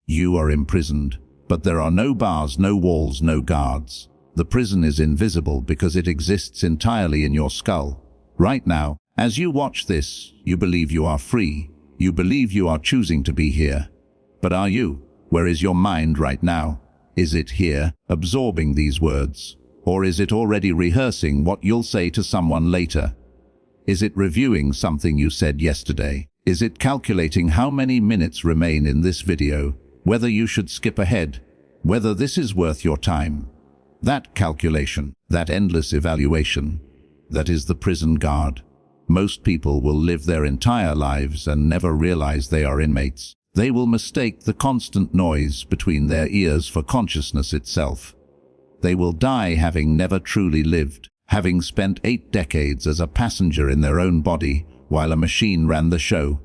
You are imprisoned, but there are no bars, no walls, no guards. The prison is invisible because it exists entirely in your skull. Right now, as you watch this, you believe you are free. You believe you are choosing to be here. But are you? Where is your mind right now? Is it here, absorbing these words? Or is it already rehearsing what you'll say to someone later? Is it reviewing something you said yesterday? Is it calculating how many minutes remain in this video, whether you should skip ahead, whether this is worth your time? That calculation, that endless evaluation, that is the prison guard. Most people will live their entire lives and never realize they are inmates. They will mistake the constant noise between their ears for consciousness itself. They will die having never truly lived, having spent 8 decades as a passenger in their own body while a machine ran the show.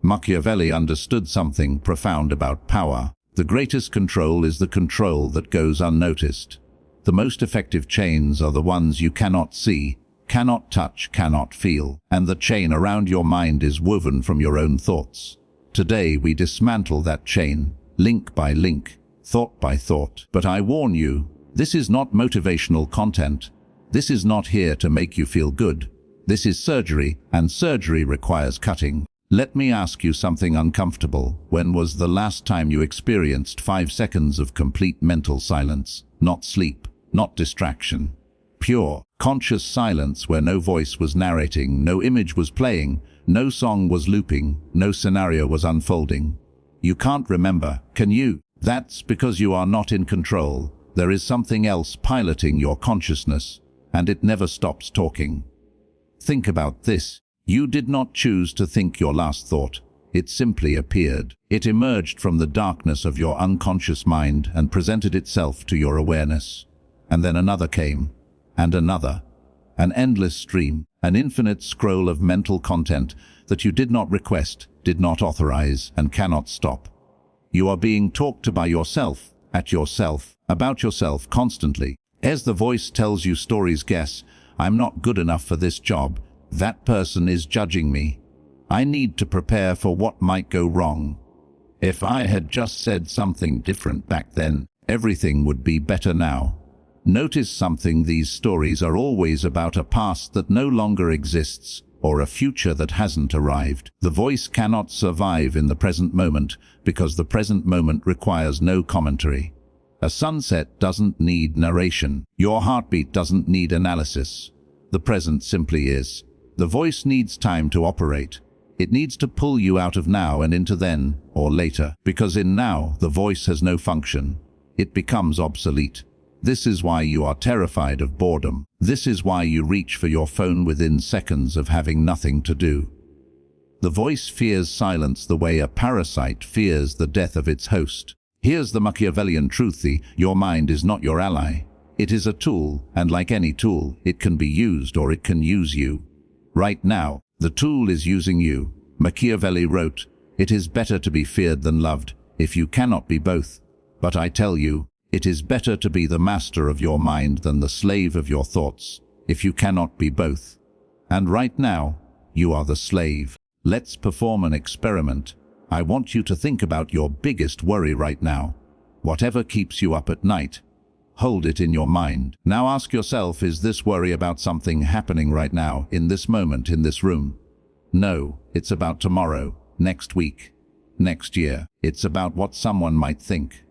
Machiavelli understood something profound about power. The greatest control is the control that goes unnoticed. The most effective chains are the ones you cannot see, cannot touch, cannot feel, and the chain around your mind is woven from your own thoughts. Today we dismantle that chain, link by link, thought by thought. But I warn you, this is not motivational content. This is not here to make you feel good. This is surgery, and surgery requires cutting. Let me ask you something uncomfortable. When was the last time you experienced 5 seconds of complete mental silence? Not sleep, not distraction. Pure, conscious silence where no voice was narrating, no image was playing, no song was looping, no scenario was unfolding. You can't remember, can you? That's because you are not in control. There is something else piloting your consciousness, and it never stops talking. Think about this. You did not choose to think your last thought. It simply appeared. It emerged from the darkness of your unconscious mind and presented itself to your awareness. And then another came, and another. An endless stream, an infinite scroll of mental content that you did not request, did not authorize, and cannot stop. You are being talked to by yourself, at yourself, about yourself constantly. As the voice tells you stories, guess, I'm not good enough for this job. That person is judging me. I need to prepare for what might go wrong. If I had just said something different back then, everything would be better now. Notice something: these stories are always about a past that no longer exists, or a future that hasn't arrived. The voice cannot survive in the present moment because the present moment requires no commentary. A sunset doesn't need narration. Your heartbeat doesn't need analysis. The present simply is. The voice needs time to operate. It needs to pull you out of now and into then or later, because in now the voice has no function. It becomes obsolete. This is why you are terrified of boredom. This is why you reach for your phone within seconds of having nothing to do. The voice fears silence the way a parasite fears the death of its host. Here's the Machiavellian truth: your mind is not your ally. It is a tool, and like any tool, it can be used or it can use you. Right now, the tool is using you. Machiavelli wrote, "It is better to be feared than loved, if you cannot be both. But I tell you, it is better to be the master of your mind than the slave of your thoughts, if you cannot be both." And right now, you are the slave. Let's perform an experiment. I want you to think about your biggest worry right now. Whatever keeps you up at night, hold it in your mind. Now ask yourself, is this worry about something happening right now, in this moment, in this room? No, it's about tomorrow, next week, next year. It's about what someone might think,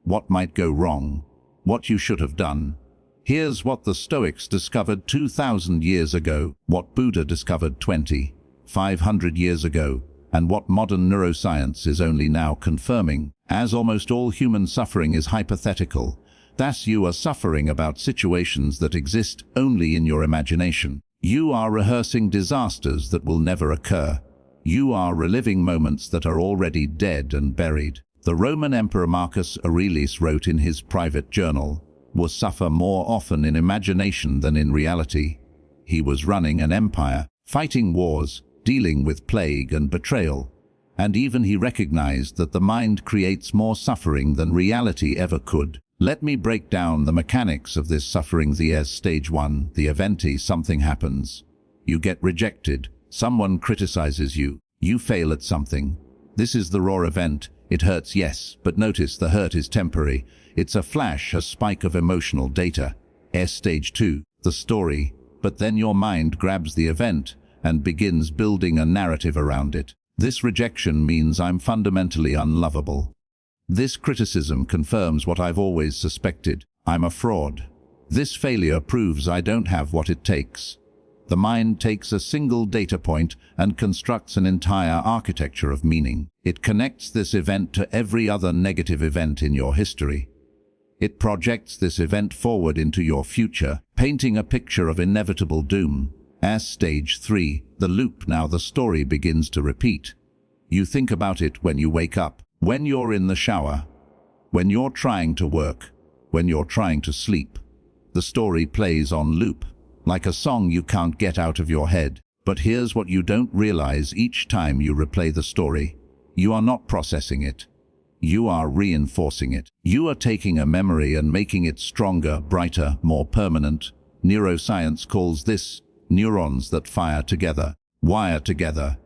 what might go wrong, what you should have done. Here's what the Stoics discovered 2,000 years ago, what Buddha discovered 2,500 years ago, and what modern neuroscience is only now confirming. As almost all human suffering is hypothetical, thus you are suffering about situations that exist only in your imagination. You are rehearsing disasters that will never occur. You are reliving moments that are already dead and buried. The Roman Emperor Marcus Aurelius wrote in his private journal, "We suffer more often in imagination than in reality." He was running an empire, fighting wars, dealing with plague and betrayal, and even he recognized that the mind creates more suffering than reality ever could. Let me break down the mechanics of this suffering. As stage 1, the event: something happens. You get rejected, someone criticizes you, you fail at something. This is the raw event. It hurts, yes, but notice the hurt is temporary. It's a flash, a spike of emotional data. Stage 2, the story. But then your mind grabs the event and begins building a narrative around it. This rejection means I'm fundamentally unlovable. This criticism confirms what I've always suspected. I'm a fraud. This failure proves I don't have what it takes. The mind takes a single data point and constructs an entire architecture of meaning. It connects this event to every other negative event in your history. It projects this event forward into your future, painting a picture of inevitable doom. As stage 3, the loop. Now the story begins to repeat. You think about it when you wake up, when you're in the shower, when you're trying to work, when you're trying to sleep. The story plays on loop, like a song you can't get out of your head. But here's what you don't realize: each time you replay the story, you are not processing it. You are reinforcing it. You are taking a memory and making it stronger, brighter, more permanent. Neuroscience calls this neurons that fire together, wire together.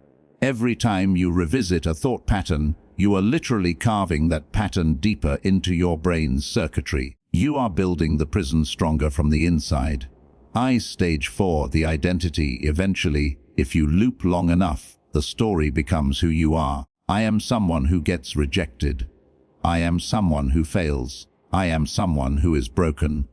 Every time you revisit a thought pattern, you are literally carving that pattern deeper into your brain's circuitry. You are building the prison stronger from the inside. Stage 4, the identity. Eventually, if you loop long enough, the story becomes who you are. I am someone who gets rejected. I am someone who fails. I am someone who is broken.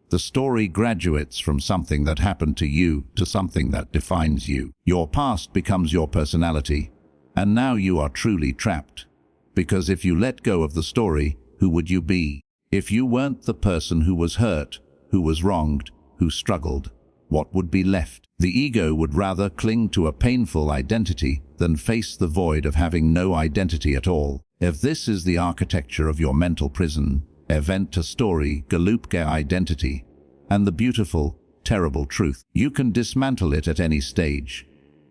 The story graduates from something that happened to you to something that defines you. Your past becomes your personality. And now you are truly trapped. Because if you let go of the story, who would you be? If you weren't the person who was hurt, who was wronged, who struggled, what would be left? The ego would rather cling to a painful identity than face the void of having no identity at all. If this is the architecture of your mental prison, event to story, galupke identity, and the beautiful, terrible truth, you can dismantle it at any stage.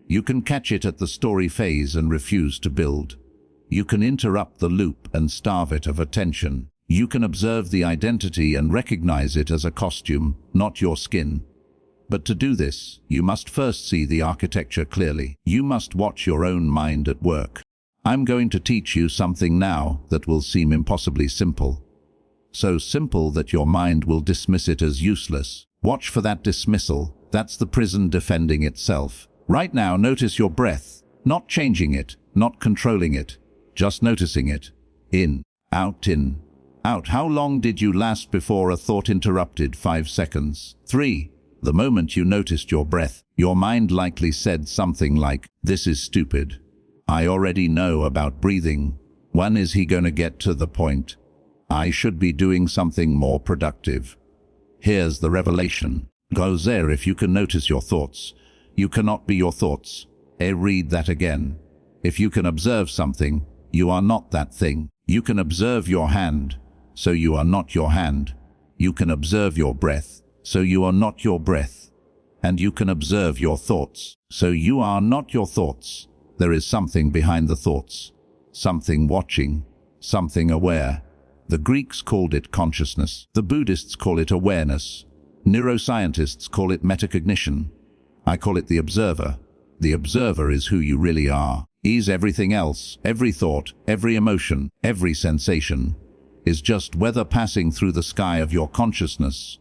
You can catch it at the story phase and refuse to build. You can interrupt the loop and starve it of attention. You can observe the identity and recognize it as a costume, not your skin. But to do this, you must first see the architecture clearly. You must watch your own mind at work. I'm going to teach you something now that will seem impossibly simple. So simple that your mind will dismiss it as useless. Watch for that dismissal. That's the prison defending itself. Right now, notice your breath. Not changing it, not controlling it, just noticing it. In, out, in, out. How long did you last before a thought interrupted? 5 seconds. 3. The moment you noticed your breath, your mind likely said something like, "This is stupid. I already know about breathing. When is he going to get to the point? I should be doing something more productive." Here's the revelation. Go there. If you can notice your thoughts, you cannot be your thoughts. Read that again. If you can observe something, you are not that thing. You can observe your hand, so you are not your hand. You can observe your breath, so you are not your breath. And you can observe your thoughts, so you are not your thoughts. There is something behind the thoughts, something watching, something aware. The Greeks called it consciousness. The Buddhists call it awareness. Neuroscientists call it metacognition. I call it the observer. The observer is who you really are. Everything else, every thought, every emotion, every sensation, is just weather passing through the sky of your consciousness.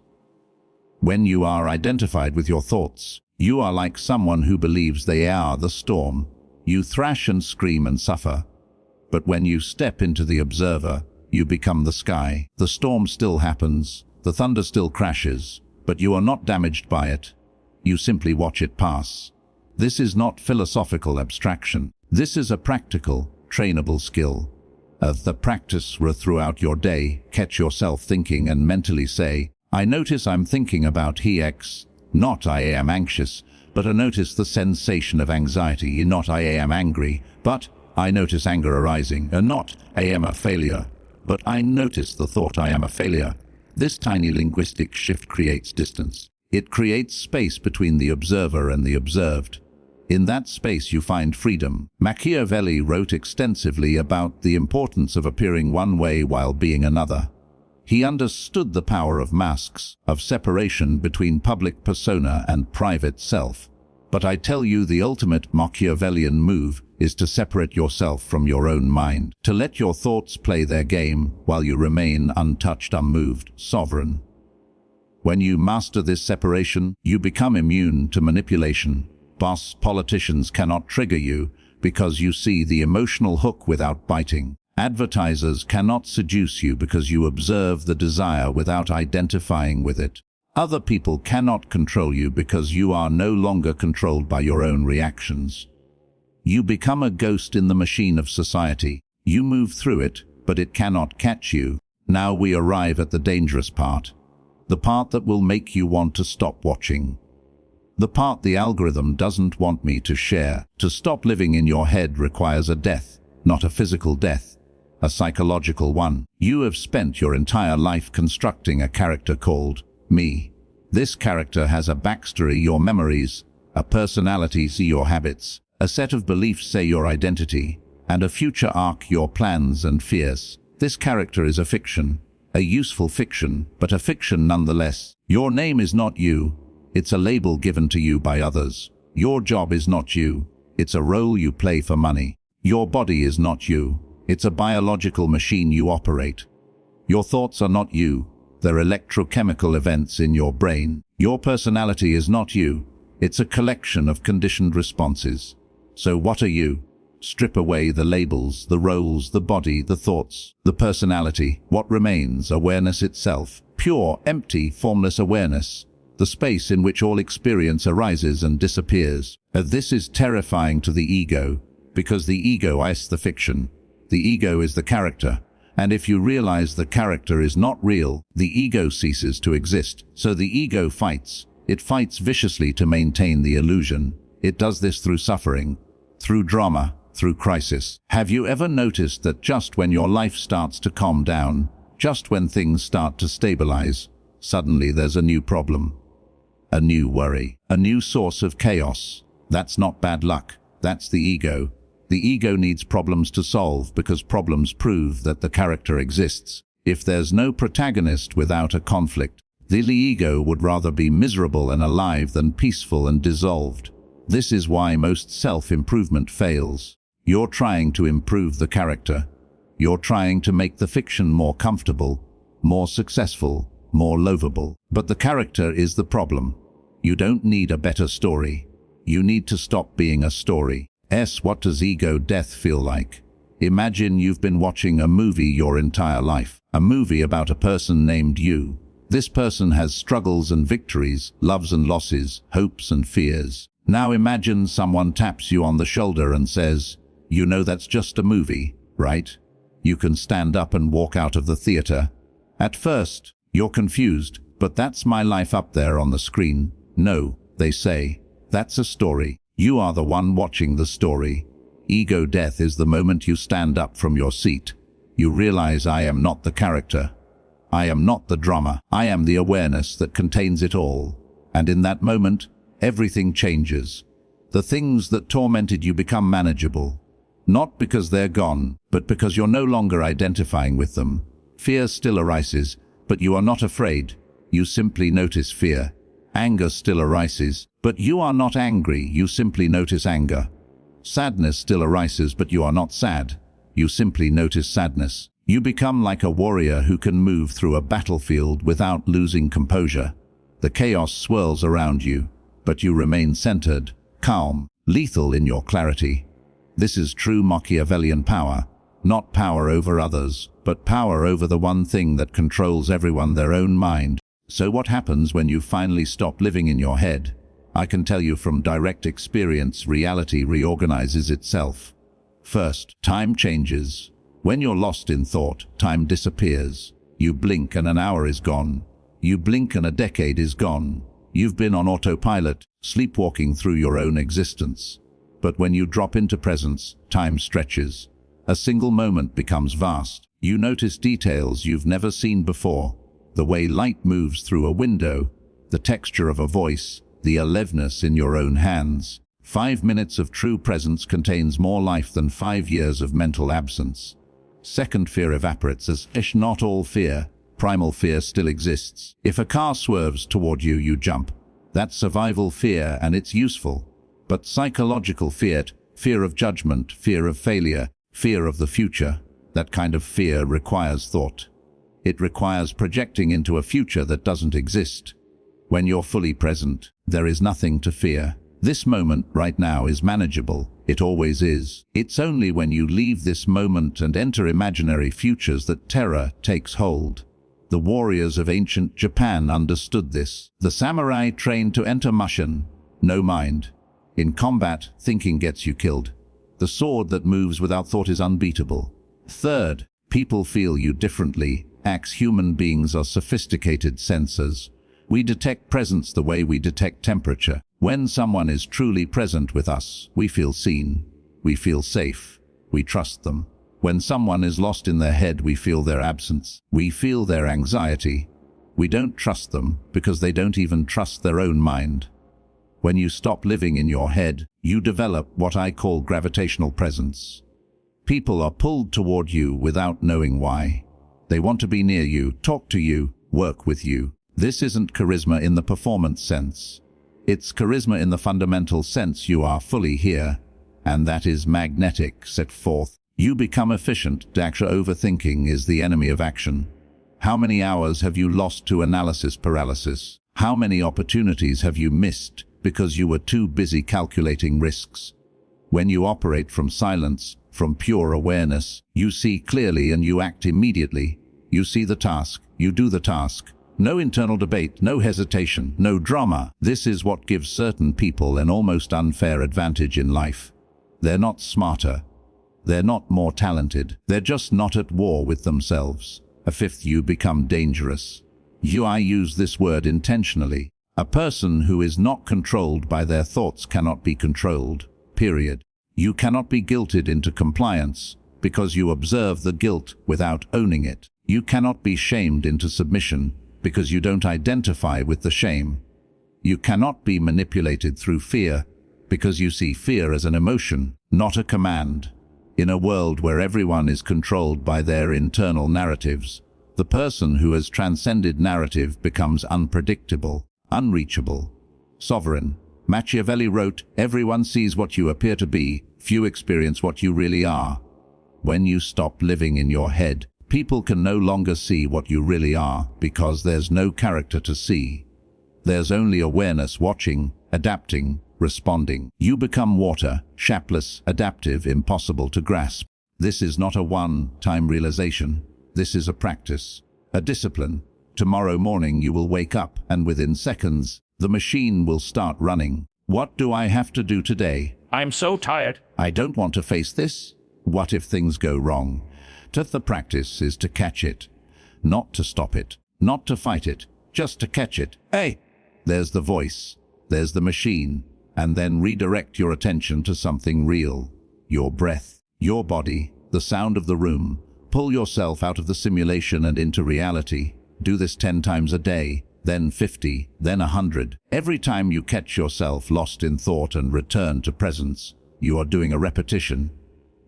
When you are identified with your thoughts, you are like someone who believes they are the storm. You thrash and scream and suffer. But when you step into the observer, you become the sky. The storm still happens, the thunder still crashes, but you are not damaged by it. You simply watch it pass. This is not philosophical abstraction. This is a practical, trainable skill. The practice throughout your day, catch yourself thinking and mentally say, "I notice I'm thinking about he X, not I am anxious, but I notice the sensation of anxiety, not I am angry, but I notice anger arising, and not I am a failure, but I notice the thought I am a failure." This tiny linguistic shift creates distance. It creates space between the observer and the observed. In that space you find freedom. Machiavelli wrote extensively about the importance of appearing one way while being another. He understood the power of masks, of separation between public persona and private self. But I tell you, the ultimate Machiavellian move is to separate yourself from your own mind, to let your thoughts play their game while you remain untouched, unmoved, sovereign. When you master this separation, you become immune to manipulation. Politicians cannot trigger you because you see the emotional hook without biting. Advertisers cannot seduce you because you observe the desire without identifying with it. Other people cannot control you because you are no longer controlled by your own reactions. You become a ghost in the machine of society. You move through it, but it cannot catch you. Now we arrive at the dangerous part. The part that will make you want to stop watching. The part the algorithm doesn't want me to share. To stop living in your head requires a death, not a physical death, a psychological one. You have spent your entire life constructing a character called me. This character has a backstory, your memories, a personality, see your habits, a set of beliefs, say your identity, and a future arc, your plans and fears. This character is a fiction, a useful fiction, but a fiction nonetheless. Your name is not you. It's a label given to you by others. Your job is not you. It's a role you play for money. Your body is not you. It's a biological machine you operate. Your thoughts are not you. They're electrochemical events in your brain. Your personality is not you. It's a collection of conditioned responses. So what are you? Strip away the labels, the roles, the body, the thoughts, the personality. What remains? Awareness itself. Pure, empty, formless awareness. The space in which all experience arises and disappears. This is terrifying to the ego, because the ego is the fiction. The ego is the character. And if you realize the character is not real, the ego ceases to exist. So the ego fights. It fights viciously to maintain the illusion. It does this through suffering, through drama, through crisis. Have you ever noticed that just when your life starts to calm down, just when things start to stabilize, suddenly there's a new problem, a new worry, a new source of chaos? That's not bad luck. That's the ego. The ego needs problems to solve because problems prove that the character exists. If there's no protagonist without a conflict, the ego would rather be miserable and alive than peaceful and dissolved. This is why most self-improvement fails. You're trying to improve the character. You're trying to make the fiction more comfortable, more successful, more lovable. But the character is the problem. You don't need a better story. You need to stop being a story. What does ego death feel like? Imagine you've been watching a movie your entire life. A movie about a person named you. This person has struggles and victories, loves and losses, hopes and fears. Now imagine someone taps you on the shoulder and says, "You know that's just a movie, right?" You can stand up and walk out of the theater. At first, you're confused, but that's my life up there on the screen. No, they say, that's a story. You are the one watching the story. Ego death is the moment you stand up from your seat. You realize I am not the character. I am not the drama. I am the awareness that contains it all. And in that moment, everything changes. The things that tormented you become manageable. Not because they're gone, but because you're no longer identifying with them. Fear still arises, but you are not afraid. You simply notice fear. Anger still arises, but you are not angry. You simply notice anger. Sadness still arises, but you are not sad. You simply notice sadness. You become like a warrior who can move through a battlefield without losing composure. The chaos swirls around you, but you remain centered, calm, lethal in your clarity. This is true Machiavellian power. Not power over others, but power over the one thing that controls everyone, their own mind. So what happens when you finally stop living in your head? I can tell you from direct experience, reality reorganizes itself. First, time changes. When you're lost in thought, time disappears. You blink and an hour is gone. You blink and a decade is gone. You've been on autopilot, sleepwalking through your own existence. But when you drop into presence, time stretches. A single moment becomes vast. You notice details you've never seen before. The way light moves through a window, the texture of a voice, the aliveness in your own hands. 5 minutes of true presence contains more life than 5 years of mental absence. Second, fear evaporates as not all fear. Primal fear still exists. If a car swerves toward you, you jump. That's survival fear and it's useful. But psychological fear, Fear of judgment, fear of failure, fear of the future. That kind of fear requires thought. It requires projecting into a future that doesn't exist. When you're fully present, there is nothing to fear. This moment right now is manageable. It always is. It's only when you leave this moment and enter imaginary futures that terror takes hold. The warriors of ancient Japan understood this. The samurai trained to enter mushin, no mind. In combat, thinking gets you killed. The sword that moves without thought is unbeatable. Third, people feel you differently. Human beings are sophisticated sensors. We detect presence the way we detect temperature. When someone is truly present with us, we feel seen. We feel safe. We trust them. When someone is lost in their head, we feel their absence. We feel their anxiety. We don't trust them because they don't even trust their own mind. When you stop living in your head, you develop what I call gravitational presence. People are pulled toward you without knowing why. They want to be near you, talk to you, work with you. This isn't charisma in the performance sense. It's charisma in the fundamental sense you are fully here, and that is magnetic, set forth. You become efficient. Overthinking is the enemy of action. How many hours have you lost to analysis paralysis? How many opportunities have you missed because you were too busy calculating risks? When you operate from silence, from pure awareness, you see clearly and you act immediately. You see the task, you do the task. No internal debate, no hesitation, no drama. This is what gives certain people an almost unfair advantage in life. They're not smarter. They're not more talented. They're just not at war with themselves. A fifth, you become dangerous. I use this word intentionally. A person who is not controlled by their thoughts cannot be controlled, period. You cannot be guilted into compliance because you observe the guilt without owning it. You cannot be shamed into submission because you don't identify with the shame. You cannot be manipulated through fear because you see fear as an emotion, not a command. In a world where everyone is controlled by their internal narratives, the person who has transcended narrative becomes unpredictable, unreachable, sovereign. Machiavelli wrote, "Everyone sees what you appear to be, few experience what you really are." When you stop living in your head, people can no longer see what you really are because there's no character to see. There's only awareness watching, adapting, responding. You become water, shapeless, adaptive, impossible to grasp. This is not a one-time realization. This is a practice, a discipline. Tomorrow morning you will wake up and within seconds, the machine will start running. What do I have to do today? I'm so tired. I don't want to face this. What if things go wrong? The practice is to catch it, not to stop it, not to fight it, just to catch it. Hey! There's the voice, there's the machine, and then redirect your attention to something real. Your breath, your body, the sound of the room. Pull yourself out of the simulation and into reality. Do this 10 times a day, then 50, then 100. Every time you catch yourself lost in thought and return to presence, you are doing a repetition.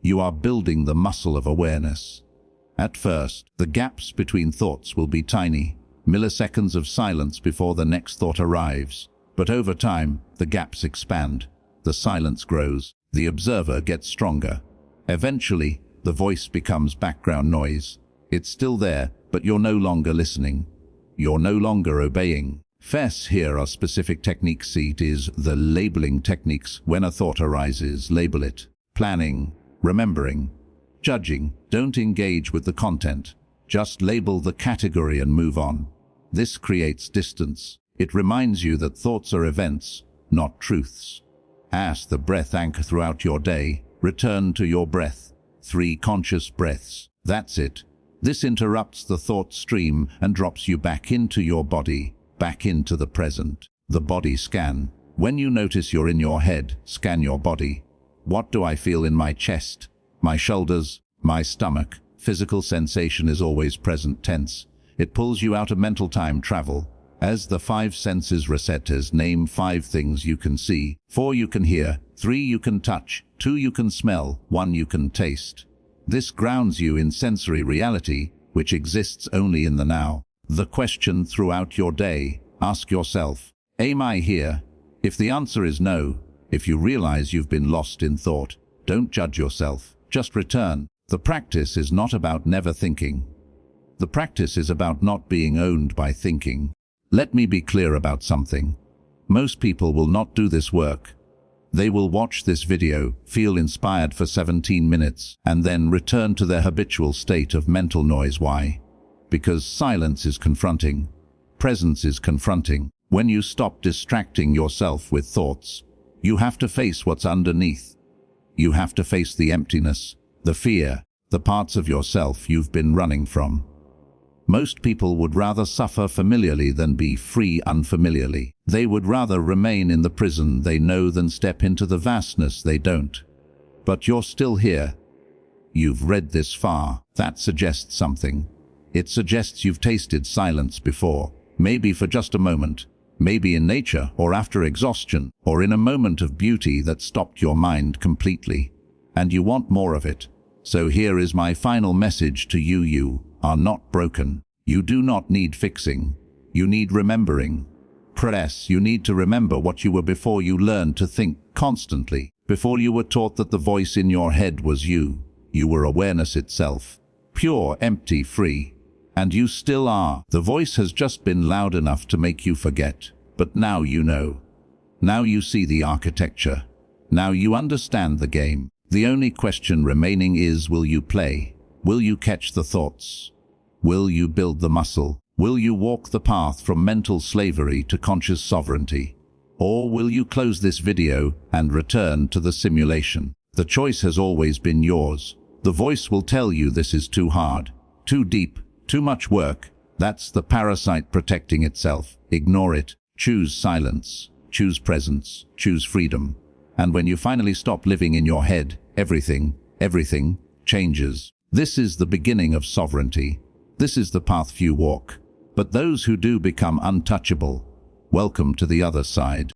You are building the muscle of awareness. At first, the gaps between thoughts will be tiny, milliseconds of silence before the next thought arrives. But over time, the gaps expand, the silence grows, the observer gets stronger. Eventually, the voice becomes background noise. It's still there, but you're no longer listening. You're no longer obeying. Here are specific techniques. It is the labeling techniques. When a thought arises, label it. Planning, remembering, judging. Don't engage with the content. Just label the category and move on. This creates distance. It reminds you that thoughts are events, not truths. As the breath anchor throughout your day, return to your breath. 3 conscious breaths. That's it. This interrupts the thought stream and drops you back into your body, back into the present. The body scan. When you notice you're in your head, scan your body. What do I feel in my chest, my shoulders, my stomach? Physical sensation is always present tense. It pulls you out of mental time travel. As the 5 senses receptors, name 5 things you can see, 4 you can hear, 3 you can touch, 2 you can smell, 1 you can taste. This grounds you in sensory reality, which exists only in the now. The question throughout your day, ask yourself, am I here? If the answer is no, If you realize you've been lost in thought, don't judge yourself, just return. The practice is not about never thinking. The practice is about not being owned by thinking. Let me be clear about something. Most people will not do this work. They will watch this video, feel inspired for 17 minutes, and then return to their habitual state of mental noise. Why? Because silence is confronting. Presence is confronting. When you stop distracting yourself with thoughts, you have to face what's underneath. You have to face the emptiness, the fear, the parts of yourself you've been running from. Most people would rather suffer familiarly than be free unfamiliarly. They would rather remain in the prison they know than step into the vastness they don't. But you're still here. You've read this far. That suggests something. It suggests you've tasted silence before, maybe for just a moment, maybe in nature or after exhaustion, or in a moment of beauty that stopped your mind completely. And you want more of it. So here is my final message to you. You are not broken. You do not need fixing. You need remembering. You need to remember what you were before you learned to think constantly, before you were taught that the voice in your head was you. You were awareness itself, pure, empty, free. And you still are. The voice has just been loud enough to make you forget. But now you know. Now you see the architecture. Now you understand the game. The only question remaining is, will you play? Will you catch the thoughts? Will you build the muscle? Will you walk the path from mental slavery to conscious sovereignty? Or will you close this video and return to the simulation? The choice has always been yours. The voice will tell you this is too hard, too deep, too much work. That's the parasite protecting itself. Ignore it. Choose silence. Choose presence. Choose freedom. And when you finally stop living in your head, everything changes. This is the beginning of sovereignty. This is the path few walk. But those who do become untouchable. Welcome to the other side.